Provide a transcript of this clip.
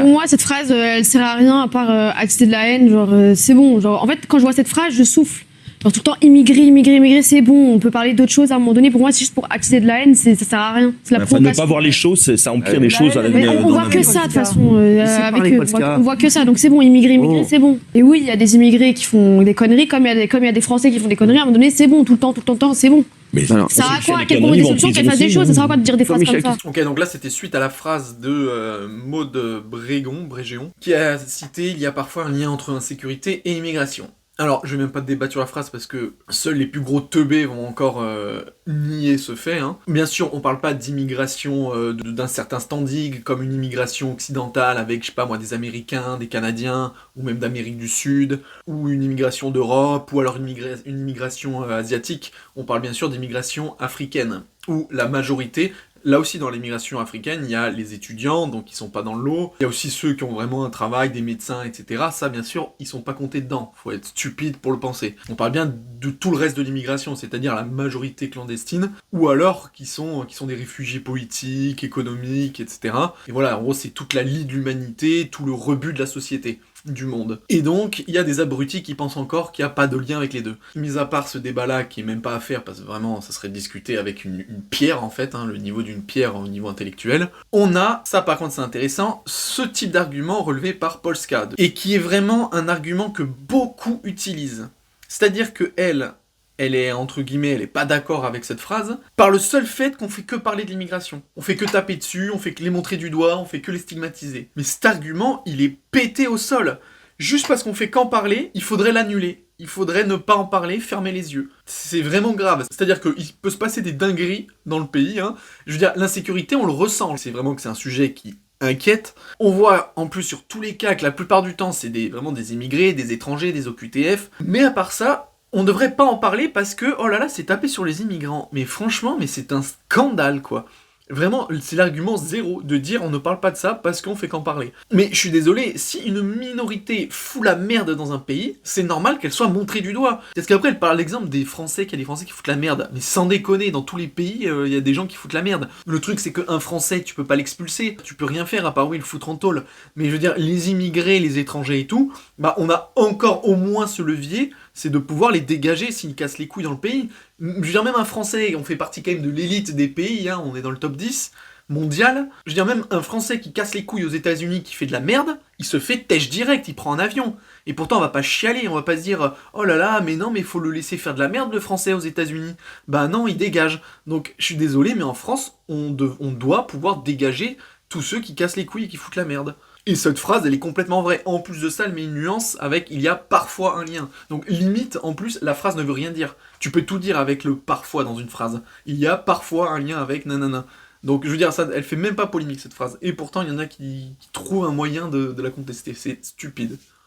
Pour moi, cette phrase, elle sert à rien à part attiser de la haine. Genre, c'est bon. Genre, en fait, quand je vois cette phrase, je souffle. Genre, tout le temps, immigrer, c'est bon. On peut parler d'autres choses à un moment donné. Pour moi, c'est juste pour attiser de la haine. Ça sert à rien. C'est la Enfin, ne provocation. pas voir les choses, ça empire les choses. Mais on voit que ça de toute façon. Avec eux, Polska. on voit que ça. Donc c'est bon, immigrer, c'est bon. Et oui, il y a des immigrés qui font des conneries, comme il y a des Français qui font des conneries. À un moment donné, c'est bon. Tout le temps, c'est bon. Mais Alors, Ça sert à quoi? À quel point des solutions qu'elles fassent des choses? Ça sert à quoi de dire des phrases comme ça? Ok, donc là c'était suite à la phrase de Maud Brégon, qui a cité il y a parfois un lien entre insécurité et immigration. Alors, je vais même pas débattre sur la phrase parce que seuls les plus gros teubés vont encore nier ce fait. Hein. Bien sûr, on parle pas d'immigration d'un certain standing, comme une immigration occidentale avec, je sais pas moi, des Américains, des Canadiens, ou même d'Amérique du Sud, ou une immigration d'Europe, ou alors une immigration asiatique. On parle bien sûr d'immigration africaine, où la majorité... Là aussi, dans l'immigration africaine, il y a les étudiants, donc ils sont pas dans le lot. Il y a aussi ceux qui ont vraiment un travail, des médecins, etc. Ça, bien sûr, ils sont pas comptés dedans. Faut être stupide pour le penser. On parle bien de tout le reste de l'immigration, c'est-à-dire la majorité clandestine, ou alors qui sont des réfugiés politiques, économiques, etc. Et voilà, en gros, c'est toute la lie de l'humanité, tout le rebut de la société. Du monde. Et donc, il y a des abrutis qui pensent encore qu'il n'y a pas de lien avec les deux. Mis à part ce débat-là, qui est même pas à faire, parce que vraiment, ça serait discuté avec une pierre, en fait, hein, le niveau d'une pierre au niveau intellectuel, on a, ça par contre c'est intéressant, ce type d'argument relevé par Polska, et qui est vraiment un argument que beaucoup utilisent. C'est-à-dire que elle est, entre guillemets, elle est pas d'accord avec cette phrase, par le seul fait qu'on fait que parler de l'immigration. On fait que taper dessus, on fait que les montrer du doigt, on fait que les stigmatiser. Mais cet argument, il est pété au sol. Juste parce qu'on fait qu'en parler, il faudrait l'annuler. Il faudrait ne pas en parler, fermer les yeux. C'est vraiment grave. C'est-à-dire qu'il peut se passer des dingueries dans le pays, hein. Je veux dire, l'insécurité, on le ressent. C'est vraiment que c'est un sujet qui inquiète. On voit en plus sur tous les cas que la plupart du temps, c'est vraiment des immigrés, des étrangers, des OQTF. Mais à part ça, on devrait pas en parler parce que, oh là là, c'est tapé sur les immigrants. Mais franchement, c'est un scandale, quoi. Vraiment, c'est l'argument zéro de dire on ne parle pas de ça parce qu'on fait qu'en parler. Mais je suis désolé, si une minorité fout la merde dans un pays, c'est normal qu'elle soit montrée du doigt. Parce qu'après, elle parle l'exemple des Français, qu'il y a des Français qui foutent la merde. Mais sans déconner, dans tous les pays, il y a des gens qui foutent la merde. Le truc, c'est qu'un Français, tu peux pas l'expulser, tu peux rien faire à part, oui, le foutre en tôle. Mais je veux dire, les immigrés, les étrangers et tout, on a encore au moins ce levier, c'est de pouvoir les dégager s'ils cassent les couilles dans le pays. Je veux dire, même un Français, on fait partie quand même de l'élite des pays, hein, on est dans le top 10 mondial. Je veux dire, même un Français qui casse les couilles aux États-Unis, qui fait de la merde, il se fait têche direct, il prend un avion. Et pourtant, on va pas chialer, on va pas se dire oh là là, mais non, mais faut le laisser faire de la merde, le Français, aux États-Unis. Bah non, il dégage. Donc, je suis désolé, mais en France, on doit pouvoir dégager tous ceux qui cassent les couilles et qui foutent la merde. Et cette phrase, elle est complètement vraie. En plus de ça, elle met une nuance avec il y a parfois un lien. Donc limite, en plus, la phrase ne veut rien dire. Tu peux tout dire avec le parfois dans une phrase. Il y a parfois un lien avec nanana. Donc je veux dire, ça, elle fait même pas polémique cette phrase. Et pourtant, il y en a qui trouvent un moyen de la contester. C'est stupide.